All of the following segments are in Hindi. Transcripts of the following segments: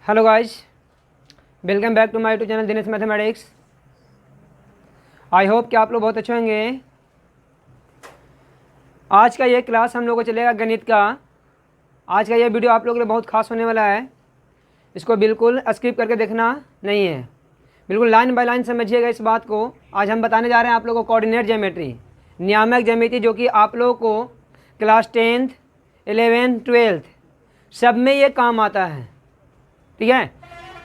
Hello guys, welcome back to my YouTube channel Dinesh mathematics. I hope कि आप लोग बहुत अच्छे होंगे। आज का ये क्लास हम लोग को चलेगा गणित का। आज का ये वीडियो आप लोगों के लिए बहुत खास होने वाला है। इसको बिल्कुल स्किप करके देखना नहीं है, बिल्कुल लाइन बाय लाइन समझिएगा इस बात को। आज हम बताने जा रहे हैं आप लोगों को कोऑर्डिनेट ज्योमेट्री, नियामक ज्यामिति, जो कि आप लोगों को क्लास 10th 11th 12th सब में ये काम आता है। ठीक है,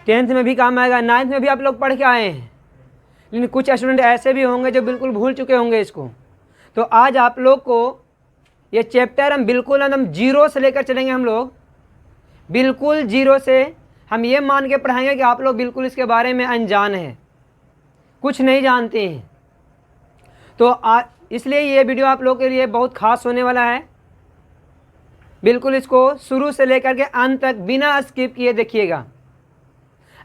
10th में भी काम आएगा, 9th में भी आप लोग पढ़ के आए हैं, लेकिन कुछ स्टूडेंट ऐसे भी होंगे जो बिल्कुल भूल चुके होंगे इसको। तो आज आप लोग को ये चैप्टर हम बिल्कुल एकदम जीरो से लेकर चलेंगे। हम लोग बिल्कुल जीरो से हम ये मान के पढ़ाएंगे कि आप लोग बिल्कुल इसके बारे में अनजान हैं, कुछ नहीं जानते हैं। तो इसलिए ये वीडियो आप लोग के लिए बहुत खास होने वाला है। बिल्कुल इसको शुरू से लेकर के अंत तक बिना स्किप किए देखिएगा।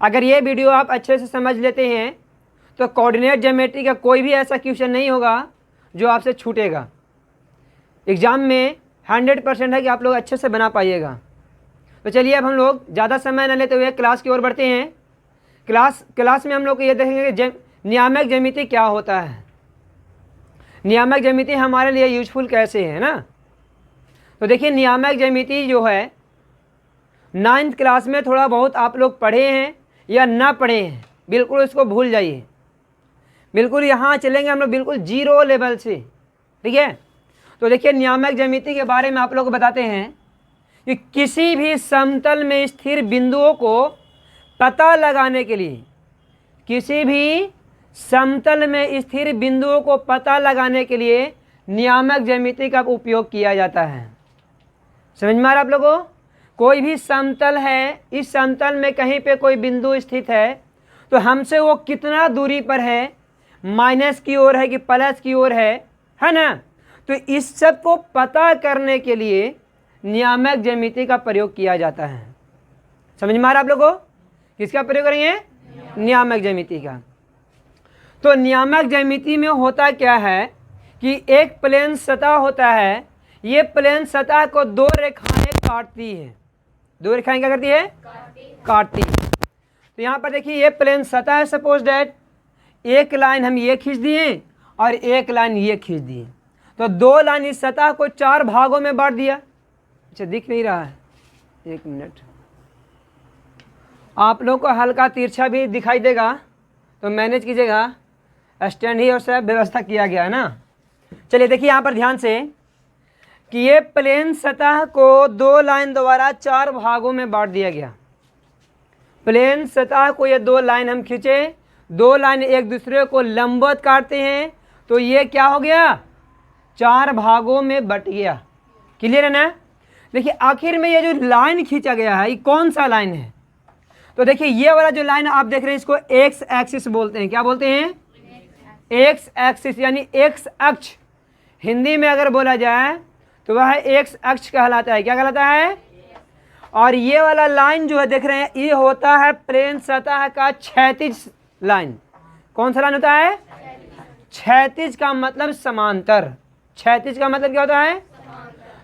अगर ये वीडियो आप अच्छे से समझ लेते हैं तो कोऑर्डिनेट ज्योमेट्री का कोई भी ऐसा क्वेश्चन नहीं होगा जो आपसे छूटेगा। एग्ज़ाम में 100% है कि आप लोग अच्छे से बना पाइएगा। तो चलिए अब हम लोग ज़्यादा समय न लेते हुए क्लास की ओर बढ़ते हैं। क्लास में हम लोग ये देखेंगे कि नियामक ज्यामिति क्या होता है, नियामक ज्यामिति हमारे लिए यूजफुल कैसे है ना। तो देखिए, नियामक ज्यामिति जो है 9th क्लास में थोड़ा बहुत आप लोग पढ़े हैं या ना पढ़े हैं, बिल्कुल इसको भूल जाइए। बिल्कुल यहाँ चलेंगे हम लोग बिल्कुल जीरो लेवल से। ठीक है, तो देखिए नियामक ज्यामिति के बारे में आप लोग को बताते हैं कि किसी भी समतल में स्थिर बिंदुओं को पता लगाने के लिए, किसी भी समतल में स्थिर बिंदुओं को पता लगाने के लिए नियामक ज्यामिति का उपयोग किया जाता है। समझ में आ रहा आप लोगों को? कोई भी समतल है, इस समतल में कहीं पे कोई बिंदु स्थित है तो हमसे वो कितना दूरी पर है, माइनस की ओर है कि प्लस की ओर है ना। तो इस सब को पता करने के लिए नियामक ज्यामिति का प्रयोग किया जाता है। समझ में आ रहा आप लोगों को? किसका प्रयोग करेंगे? नियामक ज्यामिति का। तो नियामक ज्यामिति में होता क्या है कि एक प्लेन सतह होता है, ये प्लेन सतह को दो रेखाएं काटती है। दो रेखाएं क्या करती है? काटती है। तो यहाँ पर देखिए ये प्लेन सतह है। सपोज डैट एक लाइन हम ये खींच दिए और एक लाइन ये खींच दिए, तो दो लाइन इस सतह को 4 भागों में बांट दिया। अच्छा, दिख नहीं रहा है, एक मिनट। आप लोग को हल्का तिरछा भी दिखाई देगा तो मैनेज कीजिएगा, स्टैंड ही और सब व्यवस्था किया गया है ना। चलिए देखिए यहाँ पर ध्यान से कि ये प्लेन सतह को दो लाइन द्वारा 4 भागों में बांट दिया गया। प्लेन सतह को ये दो लाइन हम खींचे, दो लाइन एक दूसरे को लंबवत काटते हैं, तो ये क्या हो गया? 4 भागों में बट गया। क्लियर है ना? देखिए आखिर में ये जो लाइन खींचा गया है ये कौन सा लाइन है? तो देखिए ये वाला जो लाइन आप देख रहे हैं इसको एक्स एक्सिस बोलते हैं। क्या बोलते हैं? एक्स एक्सिस, यानी एक्स अक्ष। हिंदी में अगर बोला जाए तो वह एक्स अक्ष कहलाता है। क्या कहलाता है? और ये वाला लाइन जो है देख रहे हैं, ये होता है प्लेन सतह का क्षैतिज लाइन। कौन सा लाइन होता है? क्षैतिज का मतलब समांतर। क्षैतिज का मतलब क्या होता है?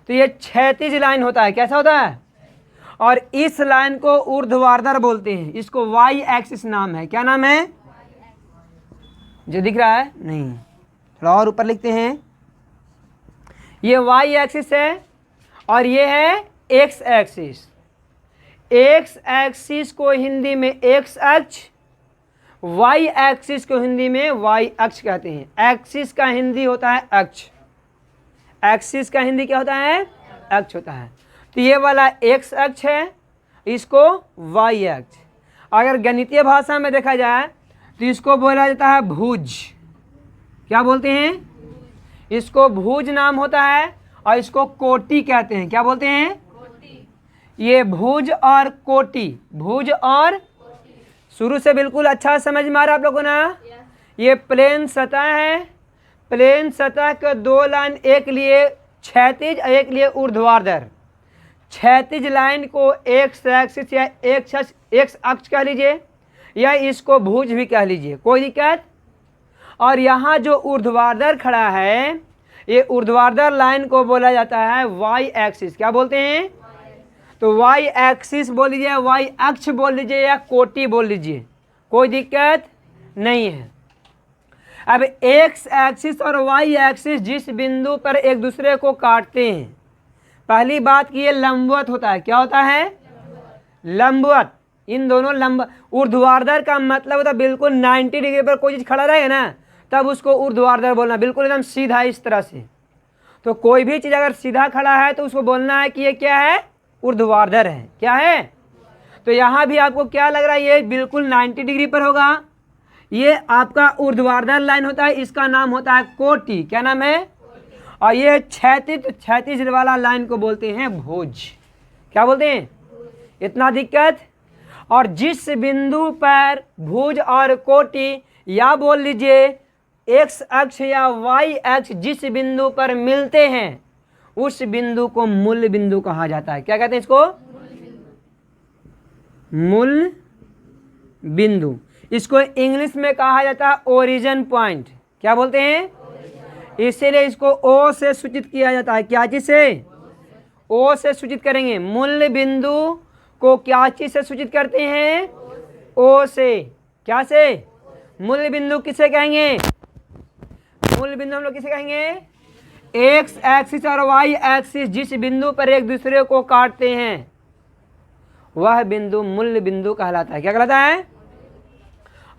तो ये क्षैतिज लाइन होता है। कैसा होता है? और इस लाइन को ऊर्ध्वाधर बोलते हैं। इसको वाई एक्सिस नाम है। क्या नाम है? जो दिख रहा है नहीं, थोड़ा और ऊपर लिखते हैं। ये वाई एक्सिस है और ये है एक्स एक्सिस। एक्स एक्सिस को हिंदी में एक्स अक्ष, वाई एक्सिस को हिंदी में वाई अक्ष कहते हैं। एक्सिस का हिंदी होता है अक्ष, एक्सिस का हिंदी क्या होता है? अक्ष होता है। तो ये वाला एक्स अक्ष है, इसको वाई अक्ष। अगर गणितीय भाषा में देखा जाए तो इसको बोला जाता है भुज। क्या बोलते हैं? इसको भुज नाम होता है और इसको कोटि कहते हैं। क्या बोलते हैं? कोटि। ये भुज और कोटि, भुज और शुरू से बिल्कुल अच्छा समझ में आ रहा आप लोगों को ना। ये प्लेन सतह है, प्लेन सतह के दो लाइन, एक लिए क्षैतिज एक लिए ऊर्ध्वाधर। क्षैतिज लाइन को एक्स एक्सिस या एक्स अक्ष कह लीजिए या इसको भुज भी कह लीजिए, कोई दिक्कत। और यहाँ जो ऊर्ध्वाधर खड़ा है, ये ऊर्ध्वाधर लाइन को बोला जाता है वाई एक्सिस। क्या बोलते हैं? तो वाई एक्सिस बोल लीजिए, वाई अक्ष बोल लीजिए या कोटि बोल लीजिए, कोई दिक्कत नहीं है। अब एक्स एक्सिस और वाई एक्सिस जिस बिंदु पर एक दूसरे को काटते हैं, पहली बात कि ये लंबवत होता है। क्या होता है? लंबवत। इन दोनों लंब ऊर्ध्वाधर का मतलब होता है बिल्कुल 90 डिग्री पर कोई चीज़ खड़ा रहेगा ना, तब उसको ऊर्ध्वाधर बोलना, बिल्कुल एकदम सीधा इस तरह से। तो कोई भी चीज़ अगर सीधा खड़ा है तो उसको बोलना है कि ये क्या है? ऊर्ध्वाधर है। क्या है? तो यहाँ भी आपको क्या लग रहा है? ये बिल्कुल 90 डिग्री पर होगा। ये आपका ऊर्ध्वाधर लाइन होता है, इसका नाम होता है कोटि। क्या नाम है? और ये क्षैतिज वाला लाइन को बोलते हैं भुज। क्या बोलते हैं? इतना दिक्कत। और जिस बिंदु पर भुज और कोटि या बोल लीजिए एक्स अक्ष या वाई अक्ष जिस बिंदु पर मिलते हैं, उस बिंदु को मूल बिंदु कहा जाता है। क्या कहते हैं इसको? मूल बिंदु। इसको इंग्लिश में कहा जाता है ओरिजिन पॉइंट। क्या बोलते हैं? इसीलिए इसको ओ से सूचित किया जाता है। क्या चीज से? ओ से सूचित करेंगे। मूल बिंदु को क्या चीज से सूचित करते हैं? ओ से। क्या से? मूल बिंदु किसे कहेंगे? मूल बिंदु हम लोग किसे कहेंगे? एक्स एक्सिस और वाई एक्सिस जिस बिंदु पर एक दूसरे को काटते हैं, वह बिंदु मूल बिंदु कहलाता है। क्या कहलाता है?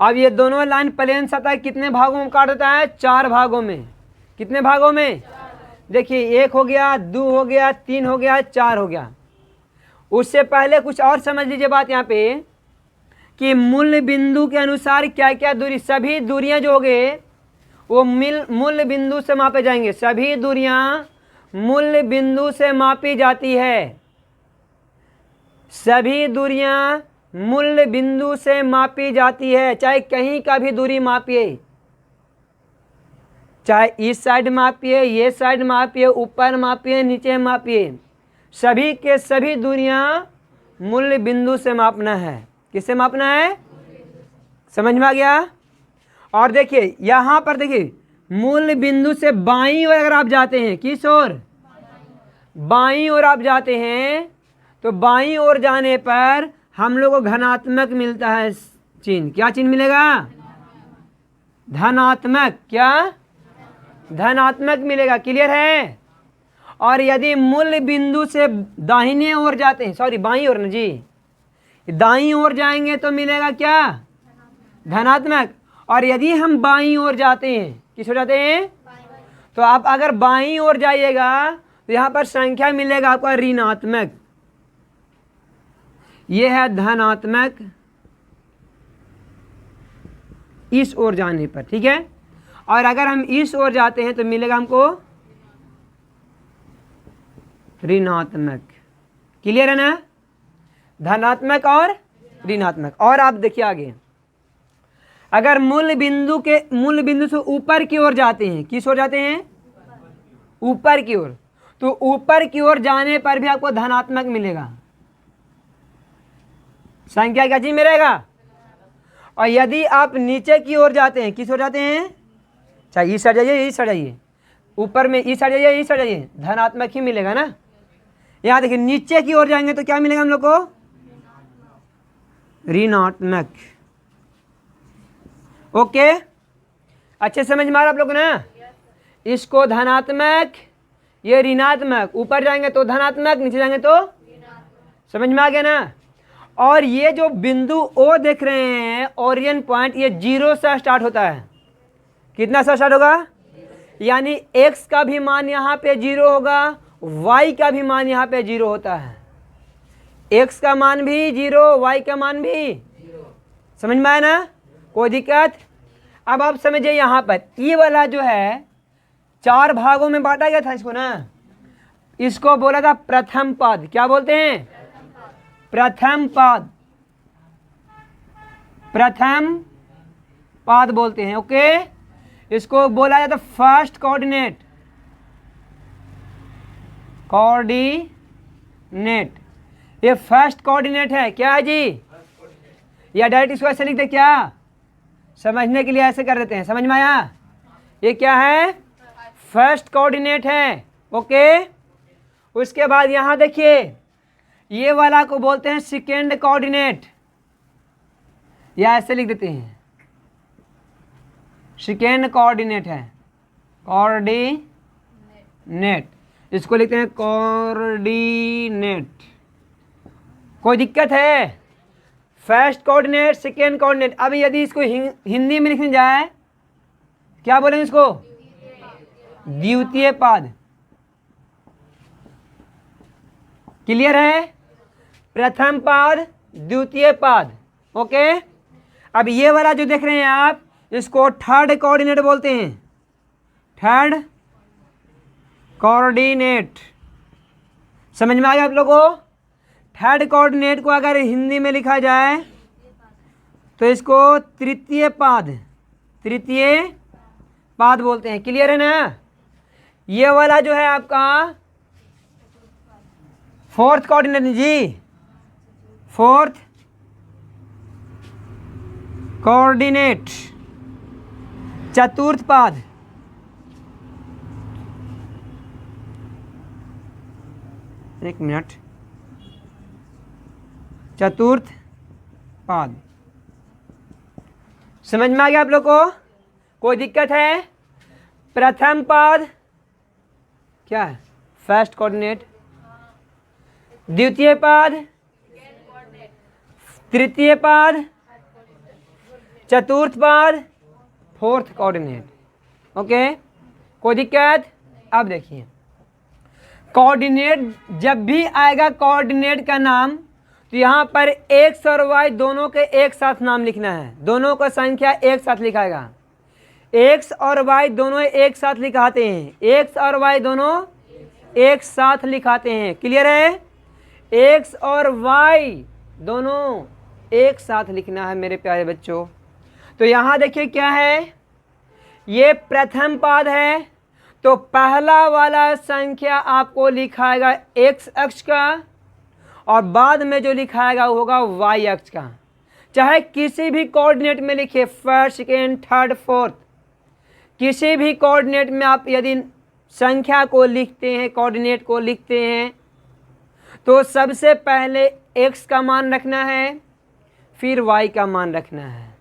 अब ये दोनों लाइन प्लेन सतह कितने भागों में काट देता है? 4 भागों में। कितने भागों में? देखिए 1 हो गया, 2 हो गया, 3 हो गया, 4 हो गया। उससे पहले कुछ और समझ लीजिए बात यहाँ पे कि मूल बिंदु के अनुसार क्या क्या दूरी, सभी दूरियां जो हो गए वो मूल बिंदु से मापे जाएंगे। सभी दूरियां मूल बिंदु से मापी जाती है। सभी दूरियां मूल बिंदु से मापी जाती है। चाहे कहीं का भी दूरी मापिए, चाहे इस साइड मापिए, ये साइड मापिए, ऊपर मापिए, नीचे मापिए, सभी के सभी दूरियां मूल बिंदु से मापना है। किससे मापना है? समझ में आ गया? और देखिए यहाँ पर देखिए मूल बिंदु से बाईं ओर अगर आप जाते हैं, किस ओर? बाईं ओर आप जाते हैं तो बाईं ओर जाने पर हम लोग को धनात्मक मिलता है चिन्ह। क्या चिन्ह मिलेगा? धनात्मक। क्या? धनात्मक मिलेगा। क्लियर है? और यदि मूल बिंदु से दाहिने ओर जाते हैं, सॉरी बाईं ओर ना जी, दाईं ओर जाएंगे तो मिलेगा क्या? धनात्मक। और यदि हम बाईं ओर जाते हैं, किस हो जाते हैं? तो आप अगर बाईं ओर जाइएगा तो यहाँ पर संख्या मिलेगा आपका ऋणात्मक। ये है धनात्मक इस ओर जाने पर। ठीक है? और अगर हम इस ओर जाते हैं तो मिलेगा हमको ऋणात्मक। क्लियर है ना? धनात्मक और ऋणात्मक। और आप देखिए आगे, अगर मूल बिंदु से ऊपर की ओर जाते हैं, किस ओर जाते हैं? ऊपर की ओर। तो ऊपर की ओर जाने पर भी आपको धनात्मक मिलेगा। संख्या क्या चीज मिलेगा? और यदि आप नीचे की ओर जाते हैं, किस ओर जाते हैं? चाहे इस साइड जाइए, इस साइड जाइए, ऊपर में इस साइड जाइए, इस साइड जाइए, धनात्मक ही मिलेगा ना। यहाँ देखिए नीचे की ओर जाएंगे तो क्या मिलेगा हम लोग को? ऋणात्मक। ओके, अच्छे समझ में आ रहा आप लोग ना? इसको धनात्मक, ये ऋणात्मक। ऊपर जाएंगे तो धनात्मक, नीचे जाएंगे तो समझ में आ गया ना? और ये जो बिंदु ओ देख रहे हैं, ओरियन पॉइंट, ये 0 से स्टार्ट होता है। कितना से स्टार्ट होगा? यानी x का भी मान यहाँ पे 0 होगा, y का भी मान यहाँ पे 0 होता है। x का मान भी 0, y का मान भी 0। समझ में आया ना? कोई दिक्कत? अब आप समझिए यहाँ पर ये वाला जो है 4 भागों में बांटा गया था इसको ना, इसको बोला था प्रथम पद। क्या बोलते हैं? प्रथम पद। प्रथम पद बोलते हैं। ओके, इसको बोला जाता फर्स्ट कोऑर्डिनेट। कोऑर्डिनेट, ये फर्स्ट कोऑर्डिनेट है। क्या है जी? या डायरेक्ट इसको ऐसे लिख दे क्या? समझने के लिए ऐसे कर देते हैं। समझ में आया? ये क्या है? फर्स्ट कोऑर्डिनेट है। ओके, उसके बाद यहाँ देखिए, ये वाला को बोलते हैं सेकेंड कोऑर्डिनेट, या ऐसे लिख देते हैं, सेकेंड कोऑर्डिनेट है, कोऑर्डिनेट, इसको लिखते हैं कोऑर्डिनेट। कोई दिक्कत है? First coordinate, second coordinate. अब यदि इसको हिंदी में लिखने जाए, क्या बोलेंगे इसको? द्वितीय पाद। क्लियर है? प्रथम पाद, द्वितीय पाद। ओके। अब ये वाला जो देख रहे हैं आप, इसको थर्ड कोऑर्डिनेट बोलते हैं, थर्ड कोऑर्डिनेट। समझ में आ गया आप लोगों को? थर्ड कोऑर्डिनेट को अगर हिंदी में लिखा जाए तो इसको तृतीय पाद, तृतीय पाद बोलते हैं। क्लियर है ना? ये वाला जो है आपका फोर्थ कोऑर्डिनेट जी, फोर्थ कोऑर्डिनेट, चतुर्थ पाद। एक मिनट, चतुर्थ पाद। समझ में आ गया आप लोग को? कोई दिक्कत है? प्रथम पाद क्या है? First coordinate. द्वितीय पाद, तृतीय पाद, चतुर्थ पाद, फोर्थ कोऑर्डिनेट। ओके, कोई दिक्कत? अब देखिए, कोऑर्डिनेट जब भी आएगा कोऑर्डिनेट का नाम, तो यहाँ पर एक्स और वाई दोनों के एक साथ नाम लिखना है। दोनों का संख्या एक साथ लिखाएगा। एक्स और वाई दोनों एक साथ लिखाते हैं, एक्स और वाई दोनों एक साथ लिखाते हैं। क्लियर है? एक्स और वाई दोनों एक साथ लिखना है मेरे प्यारे बच्चों। तो यहाँ देखिए क्या है, ये प्रथम पाद है, तो पहला वाला संख्या आपको लिखाएगा एक्स अक्ष का, और बाद में जो लिखाएगा वो होगा वाई अक्ष का। चाहे किसी भी कोऑर्डिनेट में लिखिए, फर्स्ट, सेकेंड, थर्ड, फोर्थ, किसी भी कोऑर्डिनेट में आप यदि संख्या को लिखते हैं, कोऑर्डिनेट को लिखते हैं, तो सबसे पहले एक्स का मान रखना है, फिर वाई का मान रखना है।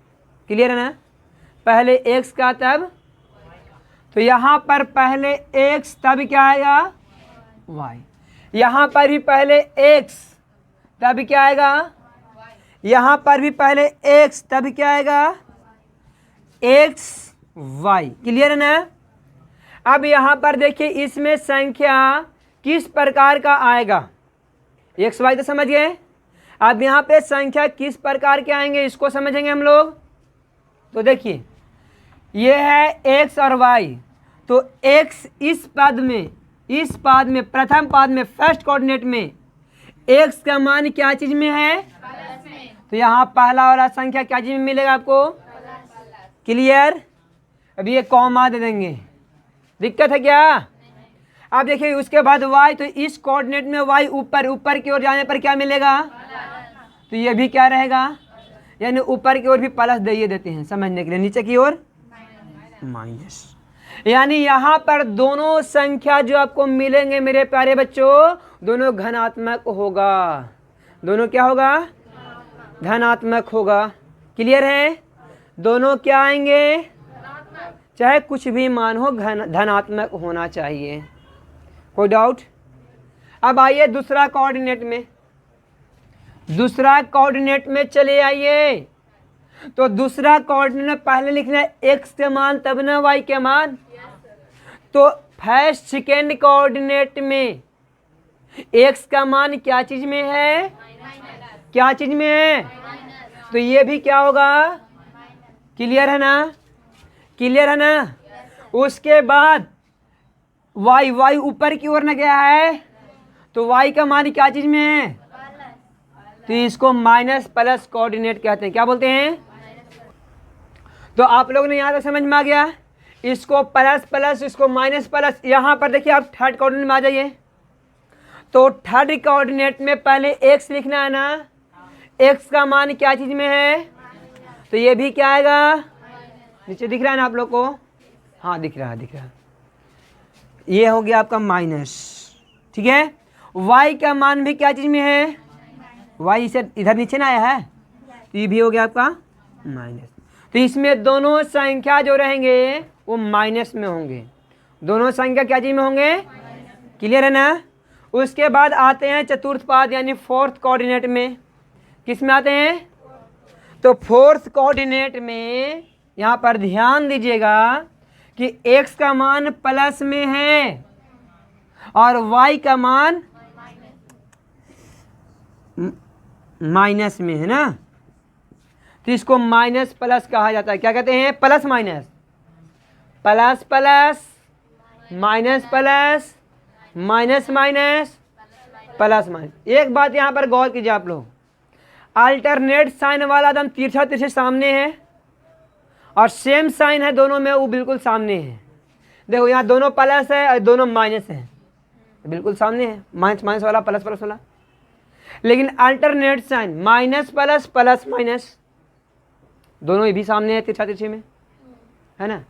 क्लियर है ना? पहले एक्स का, तब तो यहाँ पर पहले एक्स, तब क्या आएगा? वाई। यहाँ पर भी पहले एक्स, तब क्या आएगा? यहाँ पर भी पहले एक्स, तब क्या आएगा? X Y. क्लियर है ना? अब यहाँ पर देखिए, इसमें संख्या किस प्रकार का आएगा? एक्स वाई तो समझ गए। अब यहाँ पे संख्या किस प्रकार के आएंगे, इसको समझेंगे हम लोग। तो देखिए, ये है एक्स और वाई, तो एक्स इस पद में, इस पाद में, प्रथम पाद में, फर्स्ट कोऑर्डिनेट में एक्स का मान क्या चीज में है? प्लस में। तो यहाँ पहला वाला संख्या क्या चीज में मिलेगा आपको? क्लियर? अब ये कॉमा दे देंगे, दिक्कत है क्या? अब देखिए उसके बाद y, तो इस कोऑर्डिनेट में y ऊपर, ऊपर की ओर जाने पर क्या मिलेगा? तो ये भी क्या रहेगा? यानी ऊपर की ओर भी प्लस दे देते हैं समझने के लिए, नीचे की ओर माइनस। यानी यहाँ पर दोनों संख्या जो आपको मिलेंगे मेरे प्यारे बच्चों, दोनों धनात्मक होगा। दोनों क्या होगा? धनात्मक होगा। क्लियर है? दोनों क्या आएंगे? चाहे कुछ भी मान हो, धनात्मक होना चाहिए। कोई डाउट? अब आइए दूसरा कोऑर्डिनेट में, दूसरा कोऑर्डिनेट में चले आइए। तो दूसरा कोऑर्डिनेट में पहले लिखना है एक्स के मान, तब ना वाई के मान। तो फर्स्ट सेकेंड कोऑर्डिनेट में एक्स का मान क्या चीज में है? क्या चीज में है? तो ये भी क्या होगा? क्लियर है ना? क्लियर है ना? उसके बाद वाई, वाई ऊपर की ओर न गया है, तो वाई का मान क्या चीज में है? तो इसको माइनस प्लस कोऑर्डिनेट कहते हैं। क्या बोलते हैं? तो आप लोग ने यहाँ तक समझ में आ गया। इसको प्लस प्लस, इसको माइनस प्लस। यहाँ पर देखिए आप थर्ड कोऑर्डिनेट में आ जाइए। तो थर्ड कोऑर्डिनेट में पहले एक्स लिखना है ना, एक्स का मान क्या चीज में है? तो ये भी क्या आएगा? नीचे दिख रहा है ना आप लोग को? हाँ दिख रहा है, दिख रहा है। ये हो गया आपका माइनस। ठीक है? y का मान भी क्या चीज़ में है, y इसे इधर नीचे ना आया है, तो ये भी हो गया आपका माइनस। तो इसमें दोनों संख्या जो रहेंगे वो माइनस में होंगे, दोनों संख्या क्या चीज़ में होंगे, क्लियर है ना। उसके बाद आते हैं चतुर्थ पाद यानी फोर्थ कोऑर्डिनेट में। किस में आते हैं, तो फोर्थ कोऑर्डिनेट में यहाँ पर ध्यान दीजिएगा कि x का मान प्लस में है और y का मान माइनस में है ना, तो इसको माइनस प्लस कहा जाता है। क्या कहते हैं, plus minus, plus plus minus plus minus minus plus minus. एक बात यहाँ पर गौर कीजिए आप लोग, अल्टरनेट साइन वाला एकदम तिरछा तिरछे सामने है और सेम साइन है दोनों में, वो बिल्कुल सामने है। देखो यहाँ दोनों प्लस है और दोनों माइनस है, बिल्कुल सामने है, माइनस माइनस वाला प्लस प्लस वाला। लेकिन alternate sign minus plus plus minus दोनों ये भी सामने है तिरछा तिरछे में, है ना।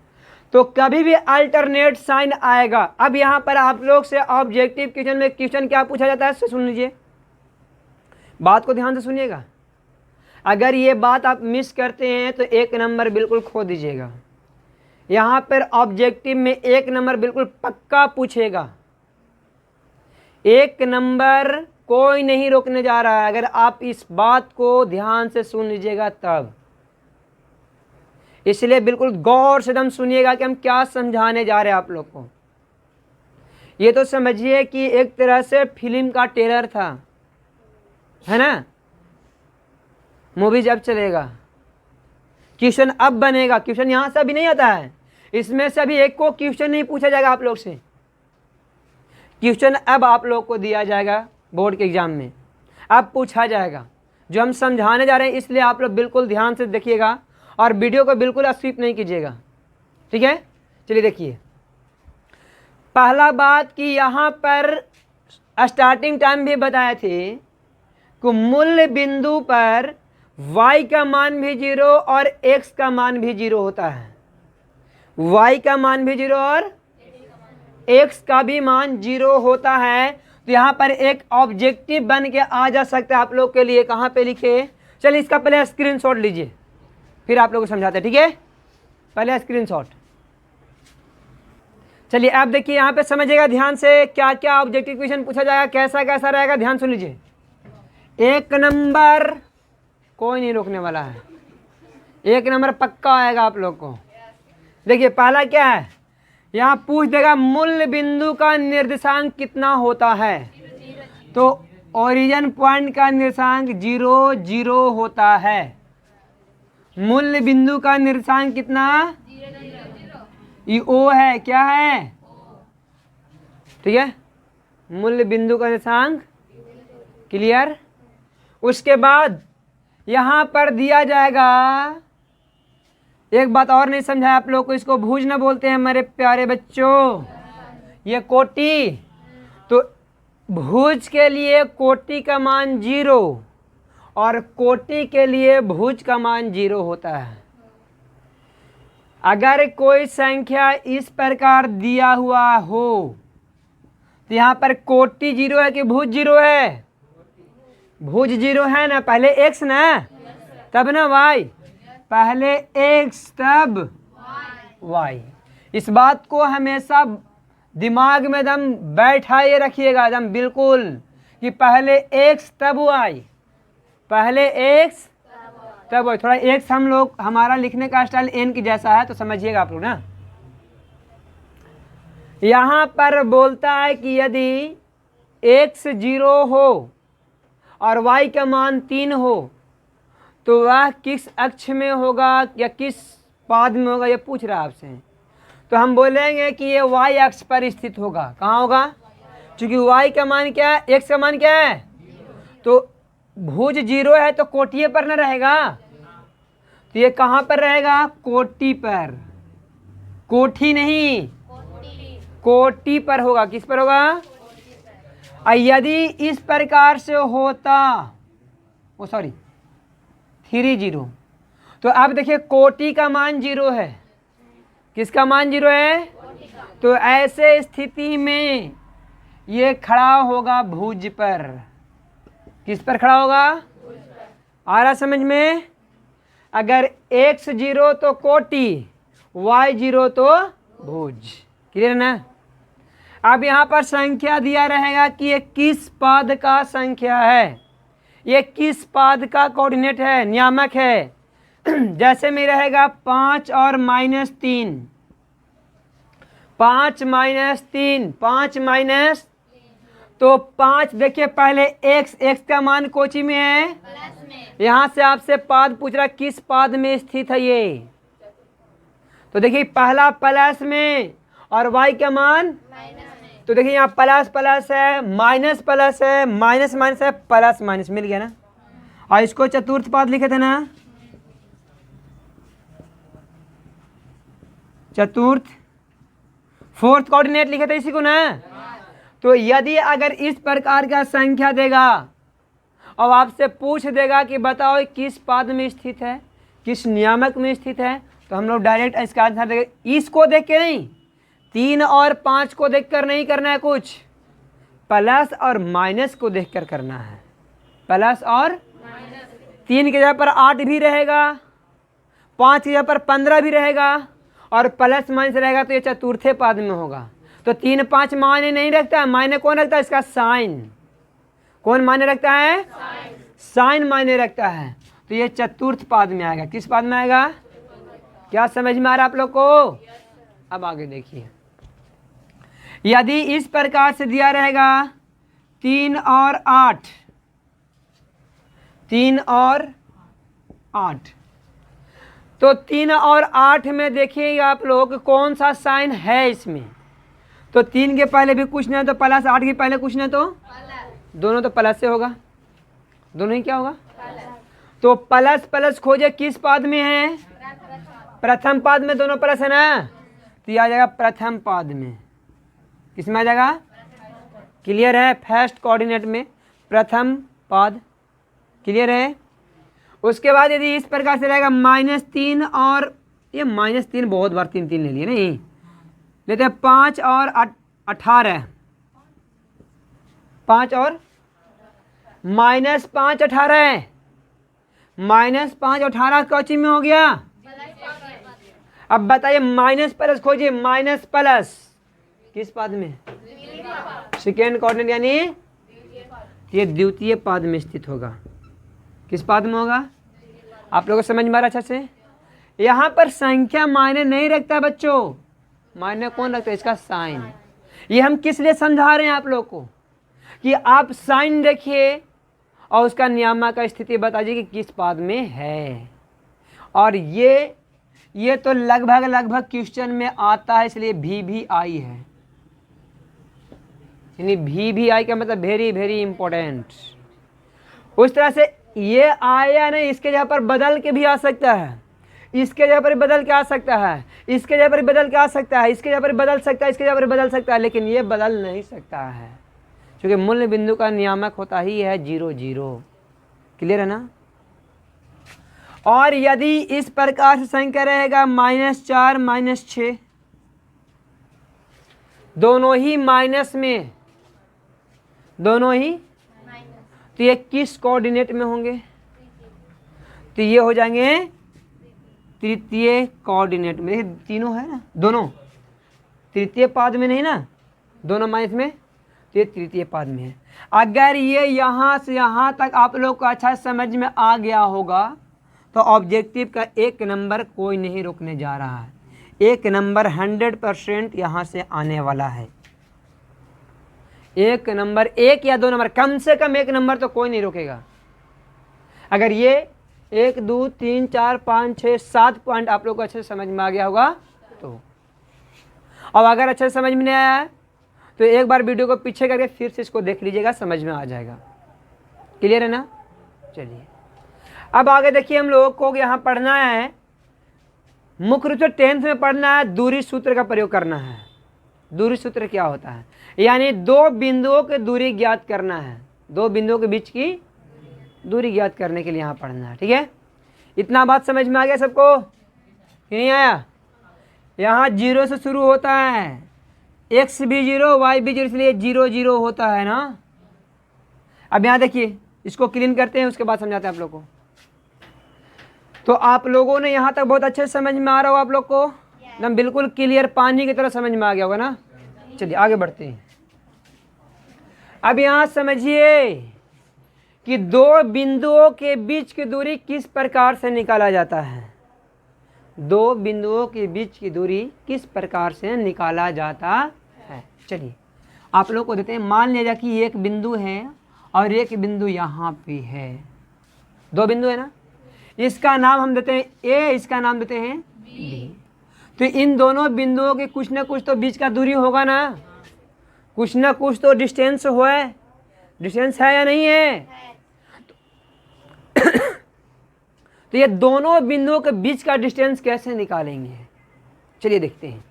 तो कभी भी अल्टरनेट साइन आएगा। अब यहाँ पर आप लोग से ऑब्जेक्टिव क्वेश्चन में क्वेश्चन क्या पूछा जाता है, सुन लीजिए, बात को ध्यान से सुनिएगा। अगर ये बात आप मिस करते हैं तो 1 नंबर बिल्कुल खो दीजिएगा। यहाँ पर ऑब्जेक्टिव में 1 नंबर बिल्कुल पक्का पूछेगा, 1 नंबर कोई नहीं रोकने जा रहा है। अगर आप इस बात को ध्यान से सुन लीजिएगा तब, इसलिए बिल्कुल गौर से एकदम सुनिएगा कि हम क्या समझाने जा रहे हैं आप लोग को। ये तो समझिए कि एक तरह से फिल्म का ट्रेलर था, है ना। मूवी जब चलेगा, क्वेश्चन अब बनेगा, क्वेश्चन यहाँ से अभी नहीं आता है, इसमें से अभी एक को क्वेश्चन नहीं पूछा जाएगा आप लोग से, क्वेश्चन अब आप लोग को दिया जाएगा बोर्ड के एग्जाम में, अब पूछा जाएगा जो हम समझाने जा रहे हैं। इसलिए आप लोग बिल्कुल ध्यान से देखिएगा और वीडियो को बिल्कुल स्किप नहीं कीजिएगा, ठीक है। चलिए देखिए, पहला बात कि यहाँ पर स्टार्टिंग टाइम भी बताए थे कि मूल बिंदु पर y का मान भी 0 और x का मान भी 0 होता है, y का मान भी 0 और x का भी मान 0 होता है। तो यहाँ पर एक ऑब्जेक्टिव बन के आ जा सकता है आप लोग के लिए। कहाँ पे लिखे, चलिए इसका पहले स्क्रीनशॉट लीजिए, फिर आप लोगों को समझाते हैं, ठीक है। पहले स्क्रीनशॉट, चलिए आप देखिए यहाँ पे समझिएगा ध्यान से क्या क्या ऑब्जेक्टिव क्वेश्चन पूछा जाएगा, कैसा कैसा रहेगा, ध्यान सुन लीजिए। 1 नंबर कोई नहीं रोकने वाला है, 1 नंबर पक्का आएगा आप लोग को। देखिए पहला क्या है, यहाँ पूछ देगा मूल बिंदु का निर्देशांक कितना होता है, तो ओरिजिन पॉइंट का निर्देशांक 0 0 होता है। मूल बिंदु का निर्देशांक कितना, ये ओ है, क्या है, ठीक है, मूल बिंदु का निर्देशांक, क्लियर। उसके बाद यहाँ पर दिया जाएगा, एक बात और नहीं समझाया आप लोग को, इसको भुज न बोलते हैं मेरे प्यारे बच्चों, ये कोटि। तो भुज के लिए कोटि का मान 0 और कोटि के लिए भुज का मान 0 होता है। अगर कोई संख्या इस प्रकार दिया हुआ हो तो यहाँ पर कोटि 0 है कि भुज 0 है, भुज 0 है ना, पहले x ना तब ना y, पहले x तब y। इस बात को हमेशा दिमाग में एकदम बैठाए रखिएगा एकदम बिल्कुल, कि पहले x तब y, पहले x तब y। थोड़ा x हम लोग, हमारा लिखने का स्टाइल n की जैसा है तो समझिएगा आप लोग ना। यहाँ पर बोलता है कि यदि x 0 हो और y का मान 3 हो तो वह किस अक्ष में होगा या किस पाद में होगा, ये पूछ रहा है आपसे। तो हम बोलेंगे कि ये y अक्ष पर स्थित होगा। कहाँ होगा, क्योंकि y का मान क्या है, x का मान क्या है, तो भुज 0 है तो कोटिये पर न रहेगा, तो ये कहाँ पर रहेगा, कोटि पर, कोठी नहीं कोटि पर होगा। किस पर होगा, और यदि इस प्रकार से होता, ओ सॉरी 3 0, तो अब देखिए कोटि का मान 0 है, किसका मान 0 है, तो ऐसे स्थिति में ये खड़ा होगा भुज पर। किस पर खड़ा होगा? आ रहा समझ में? अगर x 0 तो कोटि, y 0 तो भुज। क्लियर ना? अब यहाँ पर संख्या दिया रहेगा कि ये किस पद का संख्या है, ये किस पद का कोऑर्डिनेट है, नियामक है। जैसे में रहेगा 5 और -3, 5 -3, 5 माइनस, तो 5 देखिए पहले x का मान कोचि में है, यहाँ से आपसे पद पूछ रहा किस पद में स्थित है ये, तो देखिए पहला प्लस में और y का मान, तो देखिए यहाँ प्लस प्लस है, माइनस प्लस है, माइनस माइनस है, प्लस माइनस, मिल गया ना। और इसको चतुर्थ पद लिखे थे ना, चतुर्थ, फोर्थ कोऑर्डिनेट लिखे थे इसी को ना। तो यदि अगर इस प्रकार का संख्या देगा और आपसे पूछ देगा कि बताओ किस पद में स्थित है, किस नियामक में स्थित है, तो हम लोग डायरेक्ट इसका आंसर देंगे। इसको देख के नहीं, 3 और 5 को देखकर नहीं करना है, कुछ प्लस और माइनस को देखकर करना है। प्लस और 3 की जगह पर 8 भी रहेगा, 5 की जगह पर 15 भी रहेगा और प्लस माइनस रहेगा, तो ये चतुर्थे पद में होगा। तो 3 5 मायने नहीं रखता है, मायने कौन रखता है? इसका साइन। कौन मायने रखता है? साइन मायने रखता है। तो ये चतुर्थ पद में आएगा। किस पद में आएगा? क्या समझ में आ रहा है आप लोग को? अब आगे देखिए, यदि इस प्रकार से दिया रहेगा 3 और 8, 3 और 8, तो 3 और 8 में देखिएगा आप लोग कौन सा साइन है इसमें। तो 3 के पहले भी कुछ नहीं तो प्लस, 8 के पहले कुछ नहीं तो दोनों तो प्लस से होगा, दोनों ही क्या होगा? तो प्लस प्लस खोजे किस पद में है? प्रथम पद में, दोनों प्लस है ना, तो यह आ जाएगा प्रथम पद में। किस में आ जाएगा? क्लियर है? फर्स्ट कोऑर्डिनेट में प्रथम पद। क्लियर है? उसके बाद यदि इस प्रकार से रहेगा -3 और ये -3 बहुत बार 3 3 ले लिए नहीं, लेते हैं 5 और 18, 5 और -5 18, -5 18 कोची में हो गया। अब बताइए माइनस प्लस खोजिए, माइनस प्लस किस पद में? सेकेंड कोऑर्डिनेट, यानी ये द्वितीय पद में स्थित होगा। किस पद में होगा? आप लोगों को समझ में आ रहा अच्छा से? यहाँ पर संख्या मायने नहीं रखता बच्चों, मायने कौन रखता है? इसका साइन। ये हम किस लिए समझा रहे हैं आप लोग को, कि आप साइन देखिए और उसका नियामक का स्थिति बता दीजिए कि किस पद में है। और ये तो लगभग क्वेश्चन में आता है, इसलिए भी आई है, यानी भी आई का मतलब वेरी वेरी इंपॉर्टेंट। उस तरह से ये आया नहीं, इसके जगह पर बदल के भी आ सकता है, इसके जगह पर बदल के आ सकता है, इसके जगह पर बदल के आ सकता है, इसके जगह पर बदल सकता है, इसके जगह पर बदल सकता है, लेकिन ये बदल नहीं सकता है, क्योंकि मूल्य बिंदु का नियामक होता ही है 0 0। क्लियर है ना? और यदि इस प्रकार से संख्या रहेगा -4 -6, दोनों ही माइनस में, दोनों ही, तो ये किस कोऑर्डिनेट में होंगे? तो ये हो जाएंगे तृतीय कोऑर्डिनेट में। देखिए तीनों है ना, दोनों तृतीय पद में नहीं ना, दोनों माइनस में, तो ये तृतीय पद में है। अगर ये यहाँ से यहाँ तक आप लोग को अच्छा समझ में आ गया होगा तो ऑब्जेक्टिव का 1 नंबर कोई नहीं रोकने जा रहा है। 1 नंबर 100% यहाँ से आने वाला है। 1 नंबर, 1 या 2 नंबर, कम से कम 1 नंबर तो कोई नहीं रोकेगा। अगर ये 1 2 3 4 5 6 7 पॉइंट आप लोग को अच्छे से समझ में आ गया होगा तो। अब अगर अच्छे से समझ में नहीं आया तो एक बार वीडियो को पीछे करके फिर से इसको देख लीजिएगा, समझ में आ जाएगा। क्लियर है ना? चलिए अब आगे देखिए, हम लोगों को यहाँ पढ़ना है, मुख्य रूप से 10th में पढ़ना है, दूरी सूत्र का प्रयोग करना है। दूरी सूत्र क्या होता है? यानी 2 बिंदुओं की दूरी ज्ञात करना है, 2 बिंदुओं के बीच की दूरी ज्ञात करने के लिए यहाँ पढ़ना है। ठीक है, इतना बात समझ में आ गया सबको कि नहीं आया? यहाँ 0 से शुरू होता है, एक्स भी 0 वाई भी 0, इसलिए 0 0 होता है ना। अब यहाँ देखिए, इसको क्लीन करते हैं, उसके बाद समझाते हैं आप लोग को। तो आप लोगों ने यहाँ तक बहुत अच्छे से समझ में आ रहा हो आप लोग को, एकदम बिल्कुल क्लियर पानी की तरह समझ में आ गया होगा ना। चलिए आगे बढ़ते हैं। अब यहाँ समझिए कि दो बिंदुओं के बीच की दूरी किस प्रकार से निकाला जाता है। दो बिंदुओं के बीच की दूरी किस प्रकार से निकाला जाता है। चलिए आप लोग को देते हैं। मान लिया कि एक बिंदु है और एक बिंदु यहाँ पे है, दो बिंदु है ना। इसका नाम हम देते हैं ए, इसका नाम देते हैं बी। तो इन दोनों बिंदुओं के कुछ ना कुछ तो बीच का दूरी होगा ना, कुछ ना कुछ तो डिस्टेंस है, डिस्टेंस है या नहीं है। तो ये दोनों बिंदुओं के बीच का डिस्टेंस कैसे निकालेंगे, चलिए देखते हैं।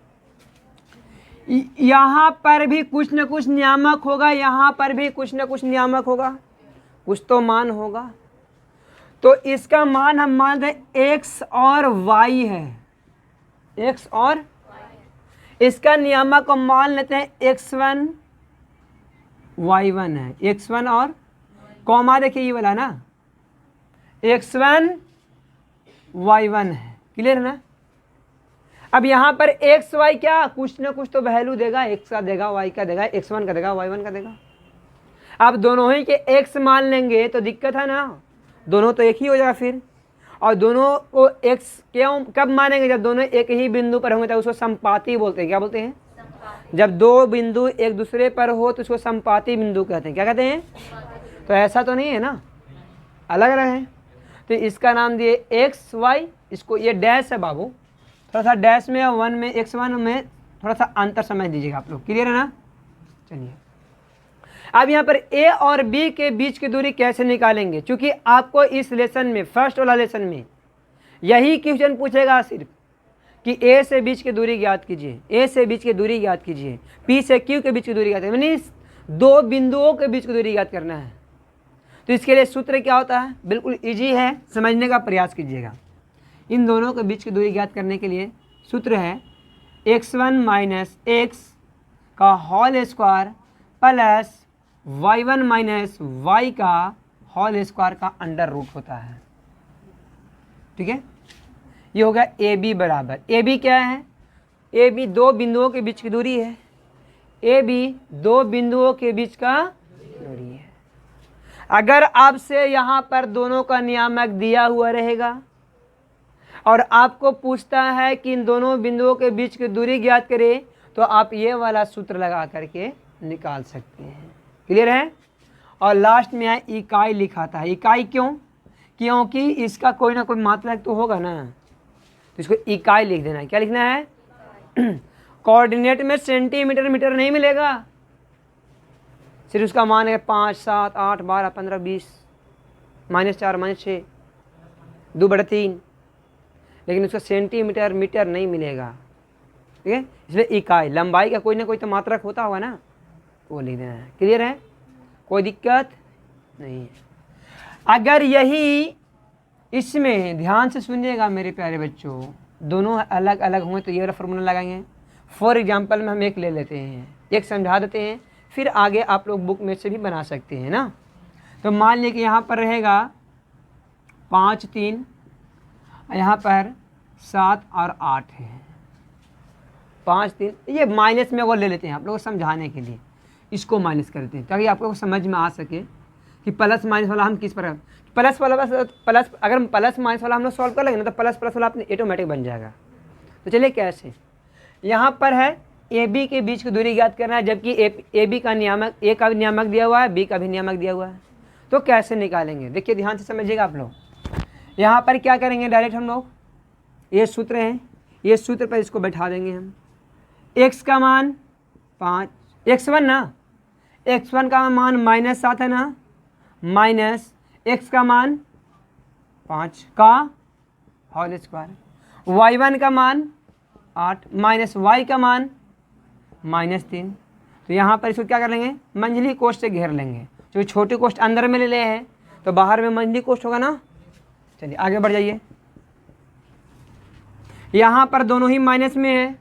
यहाँ पर भी कुछ न कुछ नियामक होगा, यहाँ पर भी कुछ न कुछ नियामक होगा, कुछ तो मान होगा। तो इसका मान हम मान रहे x और y है, x और इसका नियामक हम मान लेते हैं x1 y1 है, x1 और कॉमा देखिए ये वाला ना, x1 y1 है। क्लियर है ना। अब यहाँ पर एक्स वाई क्या कुछ ना कुछ तो वैल्यू देगा, एक्स का देगा, वाई का देगा, x1 का देगा, y1 का देगा। अब दोनों ही के x मान लेंगे तो दिक्कत है ना, दोनों तो एक ही हो जाएगा फिर। और दोनों को x क्यों कब मानेंगे, जब दोनों एक ही बिंदु पर होंगे तो उसको संपाती बोलते हैं। क्या बोलते हैं, जब दो बिंदु एक दूसरे पर हो तो उसको संपाती बिंदु कहते हैं। क्या कहते हैं, तो ऐसा तो नहीं है ना, अलग अलग है। तो इसका नाम दिए एक्स वाई, इसको ये डैश है बाबू, थोड़ा सा डैश में और 1 में x1 में थोड़ा सा अंतर समझ लीजिएगा आप लोग। क्लियर है ना। चलिए अब यहाँ पर a और b के बीच की दूरी कैसे निकालेंगे, क्योंकि आपको इस लेसन में, फर्स्ट वाला लेसन में यही क्वेश्चन पूछेगा सिर्फ कि a से बीच की दूरी ज्ञात कीजिए, a से बीच की दूरी ज्ञात कीजिए, p से q के बीच की दूरी ज्ञात कीजिए, यानी दो बिंदुओं के बीच की दूरी ज्ञात करना है। तो इसके लिए सूत्र क्या होता है, बिल्कुल इजी है, समझने का प्रयास कीजिएगा। इन दोनों के बीच की दूरी ज्ञात करने के लिए सूत्र है x1 माइनस x का whole square plus y1 minus y का होल स्क्वायर का अंडर रूट होता है। ठीक है, ये होगा ए बी बराबर, ए बी क्या है, ए बी दो बिंदुओं के बीच की दूरी है, ए बी दो बिंदुओं के बीच का दूरी है। अगर आपसे यहाँ पर दोनों का नियामक दिया हुआ रहेगा और आपको पूछता है कि इन दोनों बिंदुओं के बीच की दूरी ज्ञात करें, तो आप ये वाला सूत्र लगा करके निकाल सकते हैं। क्लियर है। और लास्ट में इकाई लिखा था, इकाई क्यों, क्योंकि इसका कोई ना कोई मात्रक तो होगा ना, तो इसको इकाई लिख देना है। क्या लिखना है, कोऑर्डिनेट में सेंटीमीटर मीटर नहीं मिलेगा, सिर्फ उसका मान है 5 7 8 12 15 20 -4 -6 2/3, लेकिन उसका सेंटीमीटर मीटर नहीं मिलेगा। ठीक है, इसलिए इकाई लंबाई का कोई ना कोई तो मात्रक होता होगा ना, वो लिख देना है। क्लियर है, कोई दिक्कत नहीं है। अगर यही इसमें ध्यान से सुनिएगा मेरे प्यारे बच्चों, दोनों अलग अलग होंगे तो ये वाला फॉर्मूला लगाएंगे। फॉर एग्जांपल में हम एक ले लेते हैं, एक समझा देते हैं, फिर आगे आप लोग बुक में से भी बना सकते हैं ना। तो मान लीजिए कि यहाँ पर रहेगा 5 3, यहाँ पर 7 और 8 है, 5 3, ये माइनस में वो ले लेते हैं आप लोग को समझाने के लिए, इसको माइनस करते हैं ताकि आप लोग को समझ में आ सके कि प्लस माइनस वाला हम किस पर, प्लस वाला प्लस, अगर हम प्लस माइनस वाला हम लोग सॉल्व कर लेंगे ना तो प्लस प्लस वाला अपने ऑटोमेटिक बन जाएगा। तो चलिए कैसे, यहाँ पर है ए बी के बीच की दूरी ज्ञात करना है, जबकि ए बी का नियामक, ए का भी नियामक दिया हुआ है, बी का भी नियामक दिया हुआ है। तो कैसे निकालेंगे, देखिए ध्यान से समझिएगा आप लोग। यहाँ पर क्या करेंगे, डायरेक्ट हम लोग ये सूत्र है, ये सूत्र पर इसको बैठा देंगे हम। x का मान 5, x1 ना, x1 का मान -7 है ना, माइनस x का मान 5 का होल स्क्वायर, y1 का मान 8 माइनस y का मान -3। तो यहाँ पर इसको क्या कर लेंगे, मंझली कोष्ठ से घेर लेंगे, जो छोटी कोष्ठ अंदर में ले ले हैं तो बाहर में मंझली कोष्ठ होगा ना। चलिए आगे बढ़ जाइए, यहाँ पर दोनों ही माइनस में है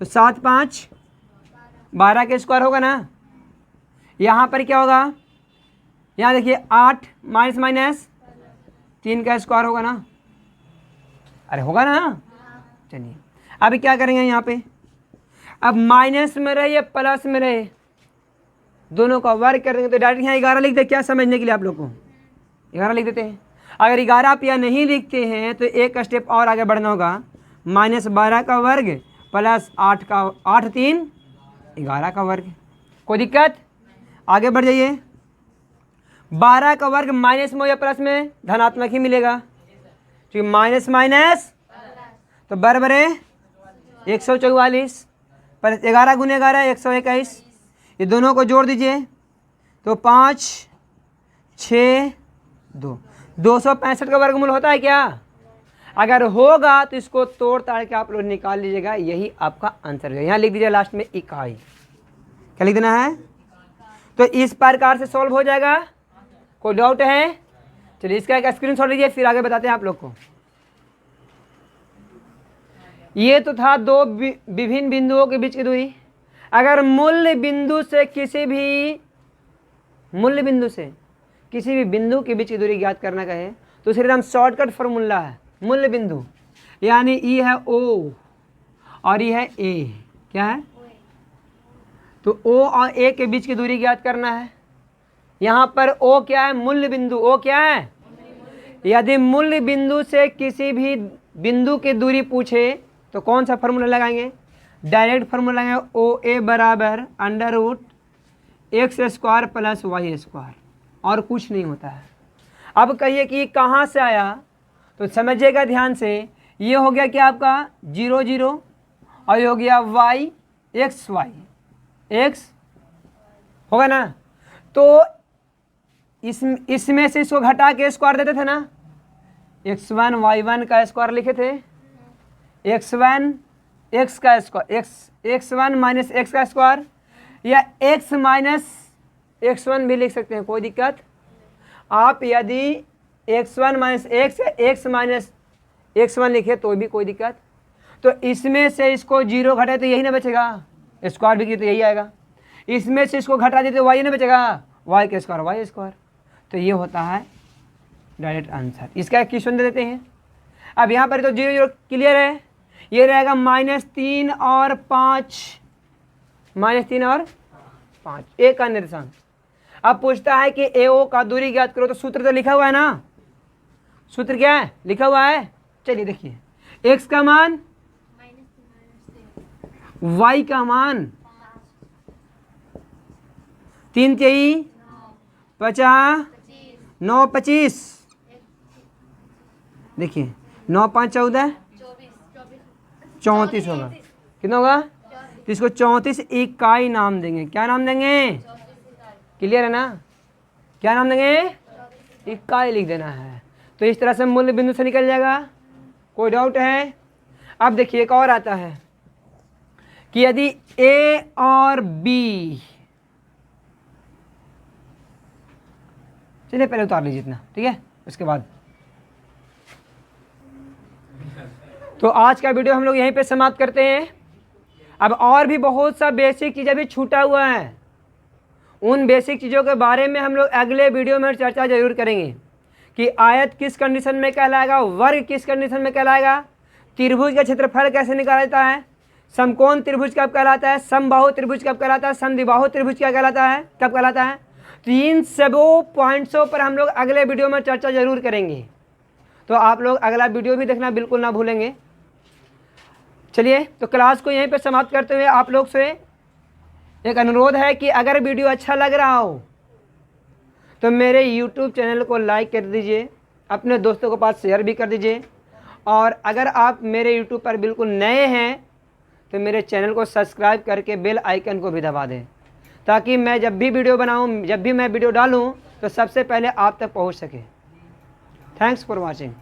तो 7 5 12 का स्क्वायर होगा ना। यहाँ पर क्या होगा, यहाँ देखिए 8 माइनस माइनस 3 का स्क्वायर होगा ना। अरे होगा ना। चलिए अभी क्या करेंगे, यहाँ पे अब माइनस में रहे या प्लस में रहे, दोनों का वर्ग कर देंगे तो डायरेक्ट यहाँ 11 लिख दे। क्या समझने के लिए आप लोग को 11 लिख देते हैं। अगर 11 आप यहाँ नहीं लिखते हैं तो एक स्टेप और आगे बढ़ना होगा, -12 का वर्ग प्लस 8 का 8 3 11 का वर्ग। कोई दिक्कत, आगे बढ़ जाइए। 12 का वर्ग माइनस में या प्लस में, धनात्मक ही मिलेगा क्योंकि माइनस माइनस तो बराबर है 144 प्लस 11 गुने 11 121। ये दोनों को जोड़ दीजिए तो 5 6 2 265 का वर्गमूल होता है क्या? अगर होगा तो इसको तोड़ ताड़ के आप लोग निकाल लीजिएगा, यही आपका आंसर है। यहाँ लिख दीजिए लास्ट में इकाई। क्या लिख देना है? तो इस प्रकार से सॉल्व हो जाएगा। कोई डाउट है? चलिए इसका एक स्क्रीनशॉट लीजिए, फिर आगे बताते हैं आप लोग को। ये तो था दो विभिन्न बिंदुओं के बीच की दूरी। अगर मूल्य बिंदु से किसी भी बिंदु के बीच की दूरी ज्ञात करना कहे तो सिर्फ हम शॉर्टकट फॉर्मूला है, मूल्य बिंदु यानी ई है ओ और ये है ए। क्या है? तो ओ और ए के बीच की दूरी ज्ञात करना है। यहाँ पर ओ क्या है? मूल्य बिंदु। ओ क्या है? यदि मूल्य बिंदु से किसी भी बिंदु की दूरी पूछे तो कौन सा फॉर्मूला लगाएंगे? डायरेक्ट फॉर्मूला लगाएंगे, ओ ए बराबर √x² प्लस y², और कुछ नहीं होता है। अब कहिए कि कहाँ से आया, तो समझिएगा ध्यान से। ये हो गया क्या आपका 0 0 और ये हो गया y x होगा ना। तो इसमें से इसको घटा के स्क्वायर देते थे ना, x1 y1 का स्क्वायर लिखे थे, x1 x का स्क्वायर x1 माइनस x का स्क्वायर, या x माइनस x1 भी लिख सकते हैं, कोई दिक्कत। आप यदि x1 माइनस x या x माइनस x1 लिखे तो भी कोई दिक्कत। तो इसमें से इसको 0 घटाए तो यही ना बचेगा, स्क्वायर भी किए तो यही आएगा। इसमें से इसको घटा देते तो y ना बचेगा, y का स्क्वायर y²। तो ये होता है डायरेक्ट आंसर। इसका एक क्वेश्चन दे देते हैं। अब यहाँ पर तो 0 0 क्लियर है, ये रहेगा -3 और 5, -3 और 5 ए का निर्देशांक। अब पूछता है कि ए ओ का दूरी ज्ञात करो, तो सूत्र तो लिखा हुआ है ना। सूत्र क्या है? लिखा हुआ है। चलिए देखिए, x का मान y का मान 3 3 50 9 25। देखिए 9 5 14 34 होगा। कितना होगा? तो इसको 34 इकाई नाम देंगे। क्या नाम देंगे? क्लियर है ना? क्या नाम देंगे? इकाई लिख देना है। तो इस तरह से मूल्य बिंदु से निकल जाएगा। कोई डाउट है? अब देखिए एक और आता है कि यदि ए और बी, चलिए पहले उतार लीजिए इतना, ठीक है, उसके बाद। तो आज का वीडियो हम लोग यहीं पे समाप्त करते हैं। अब और भी बहुत सा बेसिक चीज़ें भी छूटा हुआ है, उन बेसिक चीज़ों के बारे में हम लोग अगले वीडियो में चर्चा जरूर करेंगे कि आयत किस कंडीशन में कहलाएगा, वर्ग किस कंडीशन में कहलाएगा, त्रिभुज का क्षेत्रफल कैसे निकाला जाता है, समकोण त्रिभुज कब कहलाता है, समबाहु त्रिभुज कब कहलाता है, समद्विबाहु त्रिभुज क्या कहलाता है, कब कहलाता है। तो इन सबों पॉइंट्सों पर हम लोग अगले वीडियो में चर्चा जरूर करेंगे। तो आप लोग अगला वीडियो भी देखना बिल्कुल ना भूलेंगे। चलिए तो क्लास को यहीं पर समाप्त करते हुए आप लोग से एक अनुरोध है कि अगर वीडियो अच्छा लग रहा हो तो मेरे YouTube चैनल को लाइक कर दीजिए, अपने दोस्तों के पास शेयर भी कर दीजिए, और अगर आप मेरे YouTube पर बिल्कुल नए हैं तो मेरे चैनल को सब्सक्राइब करके बेल आइकन को भी दबा दें, ताकि मैं जब भी वीडियो बनाऊं, जब भी मैं वीडियो डालूं तो सबसे पहले आप तक पहुंच सके। Thanks for watching.